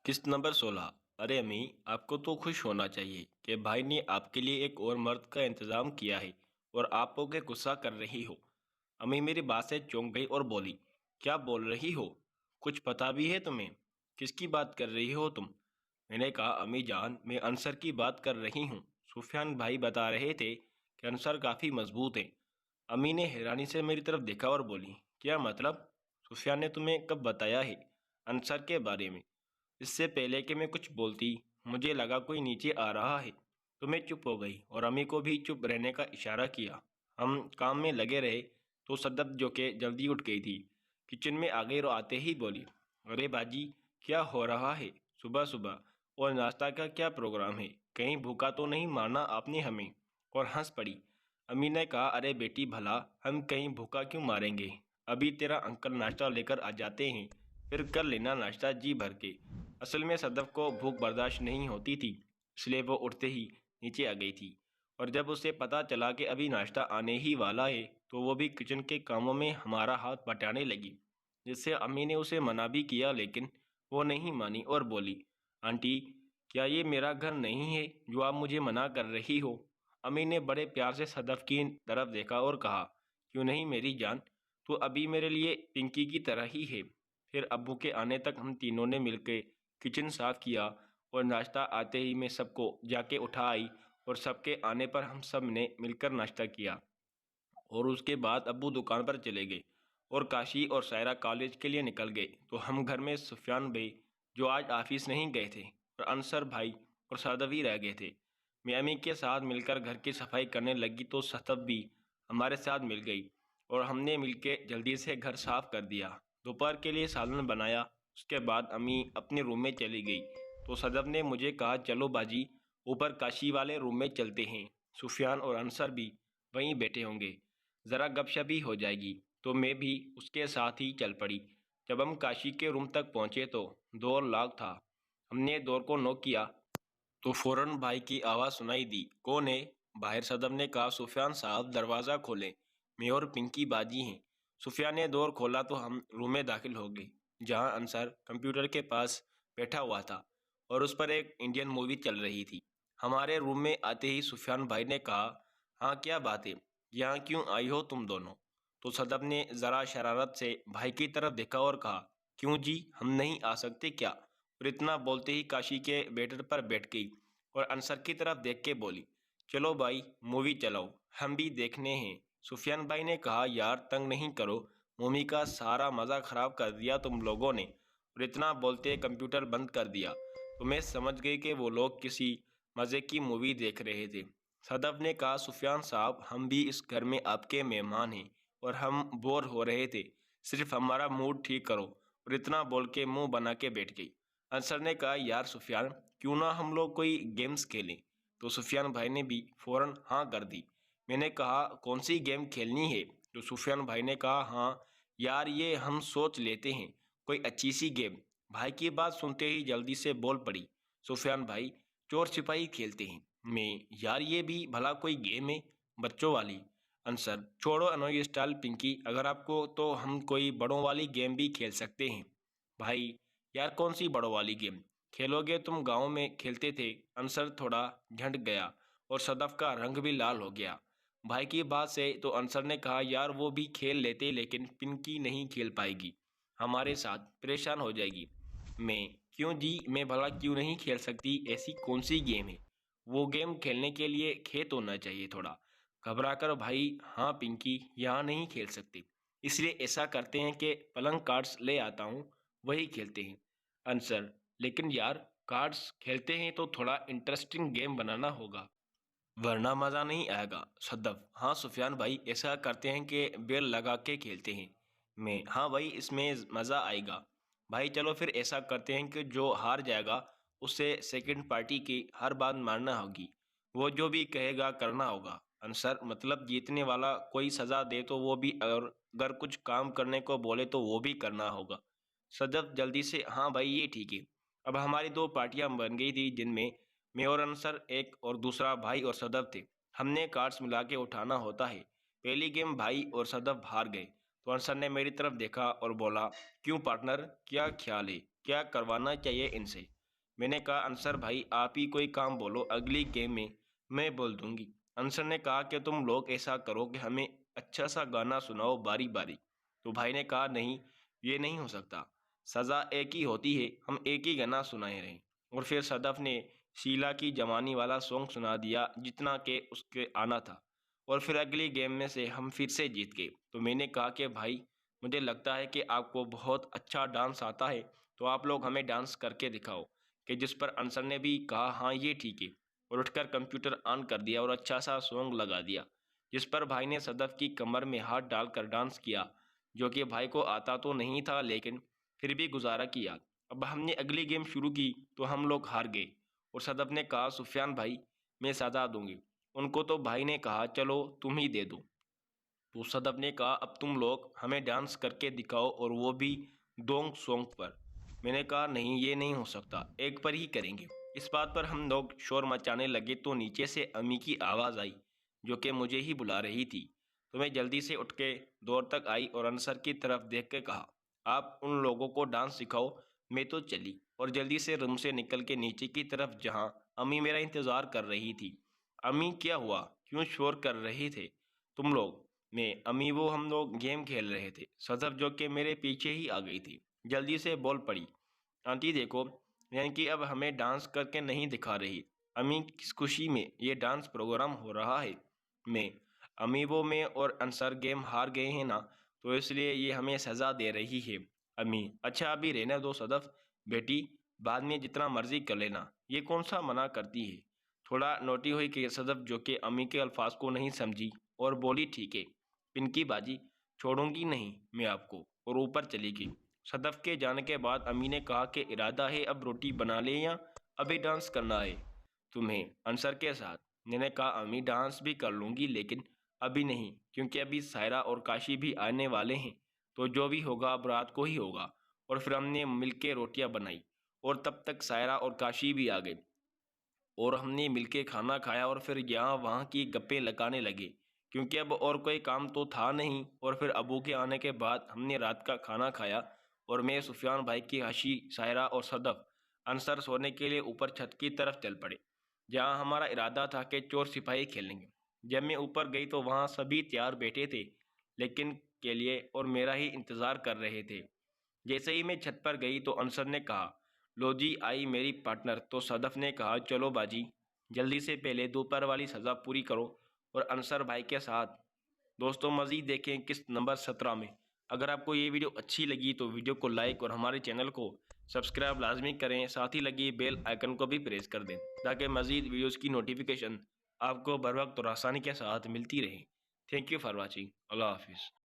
قسط نمبر 16۔ ارے امی، آپ کو تو خوش ہونا چاہیے کہ بھائی نے آپ کے لیے ایک اور مرد کا انتظام کیا ہے اور آپ ہو کے غصہ کر رہی ہو۔ امی میری بات سے چونک گئی اور بولی، کیا بول رہی ہو؟ کچھ پتا بھی ہے تمہیں؟ کس کی بات کر رہی ہو تم؟ میں نے کہا، امی جان، میں انصر کی بات کر رہی ہوں۔ سفیان بھائی بتا رہے تھے کہ انصر کافی مضبوط ہے۔ امی نے حیرانی سے میری طرف دیکھا اور بولی، کیا مطلب؟ سفیان نے تمہیں کب بتایا ہے انصر کے بارے میں؟ اس سے پہلے کہ میں کچھ بولتی، مجھے لگا کوئی نیچے آ رہا ہے تو میں چپ ہو گئی اور امی کو بھی چپ رہنے کا اشارہ کیا۔ ہم کام میں لگے رہے تو صدف، جو کہ جلدی اٹھ گئی تھی، کچن میں آ گئی اور آتے ہی بولی، ارے باجی، کیا ہو رہا ہے صبح صبح؟ اور ناشتہ کا کیا پروگرام ہے؟ کہیں بھوکا تو نہیں مارنا آپ نے ہمیں؟ اور ہنس پڑی۔ امی نے کہا، ارے بیٹی بھلا، ہم کہیں بھوکا کیوں ماریں گے؟ ابھی تیرا انکل ناشتہ لے کر آ جاتے ہیں، پھر کر لینا ناشتہ جی بھر کے۔ اصل میں صدف کو بھوک برداشت نہیں ہوتی تھی، اس لیے وہ اٹھتے ہی نیچے آ گئی تھی، اور جب اسے پتا چلا کہ ابھی ناشتہ آنے ہی والا ہے تو وہ بھی کچن کے کاموں میں ہمارا ہاتھ بٹانے لگی، جس سے امی نے اسے منع بھی کیا لیکن وہ نہیں مانی اور بولی، آنٹی، کیا یہ میرا گھر نہیں ہے جو آپ مجھے منع کر رہی ہو؟ امی نے بڑے پیار سے صدف کی طرف دیکھا اور کہا، کیوں نہیں میری جان، تو ابھی میرے لیے پنکی کی طرح ہی ہے۔ پھر ابو کے آنے تک ہم تینوں نے مل کے کچن صاف کیا اور ناشتہ آتے ہی میں سب کو جا کے اٹھا آئی اور سب کے آنے پر ہم سب نے مل کر ناشتہ کیا، اور اس کے بعد ابو دکان پر چلے گئے اور کاشی اور سائرہ کالج کے لیے نکل گئے تو ہم گھر میں سفیان بھائی، جو آج آفس نہیں گئے تھے، اور انصر بھائی اور صدف ہی رہ گئے تھے۔ میں امی کے ساتھ مل کر گھر کی صفائی کرنے لگی تو صدف بھی ہمارے ساتھ مل گئی اور ہم نے مل کے جلدی سے گھر صاف کر دیا۔ دوپہر کے لیے سالن بنایا۔ اس کے بعد امی اپنے روم میں چلی گئی تو صدف نے مجھے کہا، چلو باجی، اوپر کاشی والے روم میں چلتے ہیں، سفیان اور انصر بھی وہیں بیٹھے ہوں گے، ذرا گپ شپ بھی ہو جائے گی۔ تو میں بھی اس کے ساتھ ہی چل پڑی۔ جب ہم کاشی کے روم تک پہنچے تو دور لاک تھا۔ ہم نے دور کو نوک کیا تو فوراً بھائی کی آواز سنائی دی، کون ہے؟ باہر صدف نے کہا، سفیان صاحب دروازہ کھولیں، میں اور پنکی باجی ہیں۔ سفیان نے دور کھولا تو ہم روم میں داخل ہو گئے، جہاں انصر کمپیوٹر کے پاس بیٹھا ہوا تھا اور اس پر ایک انڈین مووی چل رہی تھی۔ ہمارے روم میں آتے ہی سفیان بھائی نے کہا، ہاں کیا بات ہے، یہاں کیوں آئی ہو تم دونوں؟ تو صدف نے ذرا شرارت سے بھائی کی طرف دیکھا اور کہا، کیوں جی، ہم نہیں آ سکتے کیا؟ اور اتنا بولتے ہی کاشی کے بیٹر پر بیٹھ گئی اور انصر کی طرف دیکھ کے بولی، چلو بھائی، مووی چلاؤ، ہم بھی دیکھنے ہیں۔ سفیان بھائی نے کہا، یار تنگ نہیں کرو، مووی کا سارا مزہ خراب کر دیا تم لوگوں نے۔ اور اتنا بولتے کمپیوٹر بند کر دیا تو میں سمجھ گئی کہ وہ لوگ کسی مزے کی مووی دیکھ رہے تھے۔ صدف نے کہا، سفیان صاحب، ہم بھی اس گھر میں آپ کے مہمان ہیں اور ہم بور ہو رہے تھے، صرف ہمارا موڈ ٹھیک کرو۔ اور اتنا بول کے منہ بنا کے بیٹھ گئی۔ انصر نے کہا، یار سفیان، کیوں نہ ہم لوگ کوئی گیمز کھیلیں؟ تو سفیان بھائی نے بھی فوراً ہاں کر دی۔ میں نے کہا، کون سی گیم کھیلنی ہے؟ تو سفیان بھائی نے کہا، ہاں یار، یہ ہم سوچ لیتے ہیں کوئی اچھی سی گیم۔ بھائی کی بات سنتے ہی جلدی سے بول پڑی، سفیان بھائی، چور چھپائی کھیلتے ہیں۔ میں، یار یہ بھی بھلا کوئی گیم ہے؟ بچوں والی۔ انصر، چھوڑو انوئی اسٹائل پنکی، اگر آپ کو تو ہم کوئی بڑوں والی گیم بھی کھیل سکتے ہیں۔ بھائی، یار کون سی بڑوں والی گیم کھیلو گے؟ تم گاؤں میں کھیلتے تھے۔ انصر تھوڑا جھنڈ گیا اور صدف کا رنگ بھی لال ہو گیا۔ بھائی کی بات سے تو انصر نے کہا، یار وہ بھی کھیل لیتے لیکن پنکی نہیں کھیل پائے گی ہمارے ساتھ، پریشان ہو جائے گی۔ میں، کیوں جی، میں بھلا کیوں نہیں کھیل سکتی؟ ایسی کون سی گیم ہے؟ وہ گیم کھیلنے کے لیے کھیت ہونا چاہیے تھوڑا۔ گھبرا کر بھائی، ہاں پنکی، یہاں نہیں کھیل سکتے، اس لیے ایسا کرتے ہیں کہ پلنگ کارڈز لے آتا ہوں، وہی کھیلتے ہیں۔ انصر، لیکن یار کارڈز کھیلتے ہیں تو تھوڑا انٹرسٹنگ گیم بنانا ہوگا، ورنہ مزہ نہیں آئے گا۔ صدف، ہاں سفیان بھائی، ایسا کرتے ہیں کہ بیل لگا کے کھیلتے ہیں۔ میں، ہاں بھائی، اس میں مزہ آئے گا۔ بھائی چلو پھر ایسا کرتے ہیں کہ جو ہار جائے گا اسے سیکنڈ پارٹی کی ہر بات ماننا ہوگی، وہ جو بھی کہے گا کرنا ہوگا۔ انصر، مطلب جیتنے والا کوئی سزا دے تو وہ بھی، اور اگر کچھ کام کرنے کو بولے تو وہ بھی کرنا ہوگا۔ صدف جلدی سے، ہاں بھائی یہ ٹھیک ہے۔ اب ہماری دو پارٹیاں بن گئی تھی، جن میں اور انصر ایک اور دوسرا بھائی اور صدف تھے۔ ہم نے کارڈز ملا کے اٹھانا ہوتا ہے۔ پہلی گیم بھائی اور صدف ہار گئے تو انصر نے میری طرف دیکھا اور بولا، کیوں پارٹنر، کیا خیال ہے، کیا کروانا چاہیے ان سے؟ میں نے کہا، انصر بھائی آپ ہی کوئی کام بولو، اگلی گیم میں بول دوں گی۔ انصر نے کہا کہ تم لوگ ایسا کرو کہ ہمیں اچھا سا گانا سناؤ باری باری۔ تو بھائی نے کہا، نہیں یہ نہیں ہو سکتا، سزا ایک ہی ہوتی ہے، ہم ایک ہی گانا سنائے رہیں۔ اور پھر صدف نے شیلا کی جوانی والا سانگ سنا دیا جتنا کہ اس کے آنا تھا، اور پھر اگلی گیم میں سے ہم پھر سے جیت گئے۔ تو میں نے کہا کہ بھائی مجھے لگتا ہے کہ آپ کو بہت اچھا ڈانس آتا ہے، تو آپ لوگ ہمیں ڈانس کر کے دکھاؤ، کہ جس پر انصر نے بھی کہا ہاں یہ ٹھیک ہے، اور اٹھ کر کمپیوٹر آن کر دیا اور اچھا سا سانگ لگا دیا، جس پر بھائی نے صدف کی کمر میں ہاتھ ڈال کر ڈانس کیا، جو کہ بھائی کو آتا تو نہیں تھا لیکن پھر بھی گزارا کیا۔ اب ہم نے اگلی گیم شروع کی تو ہم لوگ ہار گئے، اور صدف نے کہا، سفیان بھائی میں سزا دوں گی ان کو۔ تو بھائی نے کہا، چلو تم ہی دے دو۔ تو صدف نے کہا، اب تم لوگ ہمیں ڈانس کر کے دکھاؤ، اور وہ بھی دونگ سانگ پر۔ میں نے کہا، نہیں یہ نہیں ہو سکتا، ایک پر ہی کریں گے۔ اس بات پر ہم لوگ شور مچانے لگے تو نیچے سے امی کی آواز آئی جو کہ مجھے ہی بلا رہی تھی۔ تو میں جلدی سے اٹھ کے دور تک آئی اور انصر کی طرف دیکھ کے کہا، آپ ان لوگوں کو ڈانس سکھاؤ۔ میں تو چلی اور جلدی سے روم سے نکل کے نیچے کی طرف جہاں امی میرا انتظار کر رہی تھی۔ امی کیا ہوا، کیوں شور کر رہے تھے تم لوگ؟ میں امی وہ ہم لوگ گیم کھیل رہے تھے۔ صدف جو کہ میرے پیچھے ہی آ گئی تھی جلدی سے بول پڑی، آنٹی دیکھو، یعنی کہ اب ہمیں ڈانس کر کے نہیں دکھا رہی امی، کس خوشی میں یہ ڈانس پروگرام ہو رہا ہے؟ میں امی وہ میں اور انصر گیم ہار گئے ہیں نا، تو اس لیے یہ ہمیں سزا دے رہی ہے۔ امی اچھا ابھی رہنے دو صدف بیٹی، بعد میں جتنا مرضی کر لینا، یہ کون سا منع کرتی ہے؟ تھوڑا نوٹی ہوئی کہ صدف جو کہ امی کے الفاظ کو نہیں سمجھی اور بولی، ٹھیک ہے پنکی باجی، چھوڑوں گی نہیں میں آپ کو، اور اوپر چلی گئی۔ صدف کے جانے کے بعد امی نے کہا کہ ارادہ ہے اب روٹی بنا لیں یا ابھی ڈانس کرنا ہے تمہیں انصر کے ساتھ؟ میں نے کہا، امی ڈانس بھی کر لوں گی لیکن ابھی نہیں، کیونکہ ابھی سائرہ اور کاشی بھی آنے والے ہیں، تو جو بھی ہوگا اب رات کو ہی ہوگا۔ اور پھر ہم نے مل کے روٹیاں بنائی، اور تب تک سائرہ اور کاشی بھی آ گئے، اور ہم نے مل کے کھانا کھایا، اور پھر یہاں وہاں کی گپیں لگانے لگے کیونکہ اب اور کوئی کام تو تھا نہیں۔ اور پھر ابو کے آنے کے بعد ہم نے رات کا کھانا کھایا، اور میں، سفیان بھائی کی حشی، سائرہ اور صدف انصر سونے کے لیے اوپر چھت کی طرف چل پڑے جہاں ہمارا ارادہ تھا کہ چور سپاہی کھیلیں گے۔ جب میں اوپر گئی تو وہاں سبھی تیار بیٹھے تھے لیکن کے لیے، اور میرا ہی انتظار کر رہے تھے۔ جیسے ہی میں چھت پر گئی تو انصر نے کہا، لو جی آئی میری پارٹنر۔ تو صدف نے کہا، چلو باجی جلدی سے پہلے دوپہر والی سزا پوری کرو، اور انصر بھائی کے ساتھ۔ دوستوں مزید دیکھیں قسط نمبر 17 میں۔ اگر آپ کو یہ ویڈیو اچھی لگی تو ویڈیو کو لائک اور ہمارے چینل کو سبسکرائب لازمی کریں، ساتھ ہی لگی بیل آئیکن کو بھی پریس کر دیں تاکہ مزید ویڈیوز کی نوٹیفیکیشن آپ کو بر وقت اور آسانی کے ساتھ ملتی رہے۔ Thank you for watching. اللہ حافظ۔